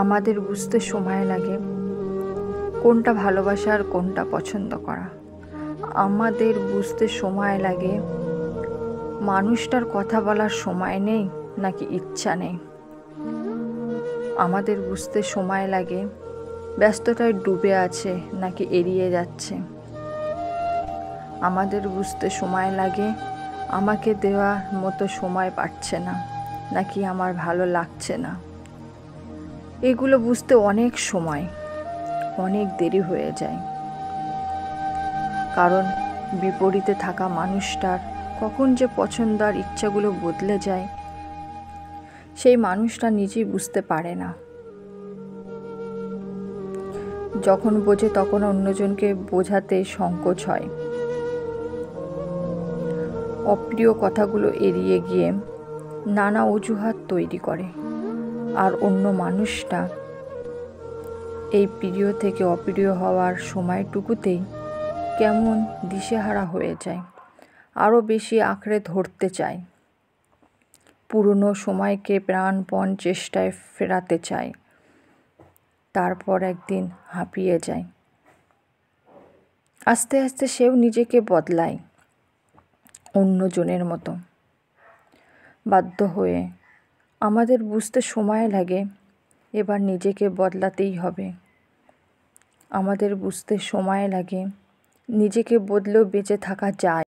আমাদের বুঝতে সময় লাগে কোনটা ভালোবাসা আর কোনটা পছন্দ করা। আমাদের বুঝতে সময় লাগে মানুষটার কথা বলার সময় নেই নাকি ইচ্ছা নেই। আমাদের বুঝতে সময় লাগে ব্যস্ততায় ডুবে আছে নাকি এড়িয়ে যাচ্ছে। আমাদের বুঝতে সময় লাগে আমাকে দেওয়ার মতো সময় পাচ্ছে না নাকি আমার ভালো লাগছে না। এগুলো বুঝতে অনেক সময়, অনেক দেরি হয়ে যায়, কারণ বিপরীতে থাকা মানুষটার কখন যে পছন্দ আর ইচ্ছাগুলো বদলে যায় সেই মানুষটা নিজেই বুঝতে পারে না। যখন বোঝে তখন অন্যজনকে বোঝাতে সংকোচ হয়, অপ্রিয় কথাগুলো এড়িয়ে গিয়ে নানা অজুহাত তৈরি করে, আর অন্য মানুষটা এই প্রিয় থেকে অপ্রিয় হওয়ার সময়টুকুতেই কেমন দিশেহারা হয়ে যায়, আরও বেশি আঁকড়ে ধরতে চায়, পুরনো সময়কে প্রাণপণ চেষ্টায় ফেরাতে চায়, তারপর একদিন হাঁপিয়ে যায়। আস্তে আস্তে সেও নিজেকে বদলায় অন্যজনের মতো। বাধ্য হয়ে আমাদের বুঝতে সময় লাগে এবার নিজেকে বদলাতেই হবে। আমাদের বুঝতে সময় লাগে নিজেকে বদলেও বেঁচে থাকা যায়।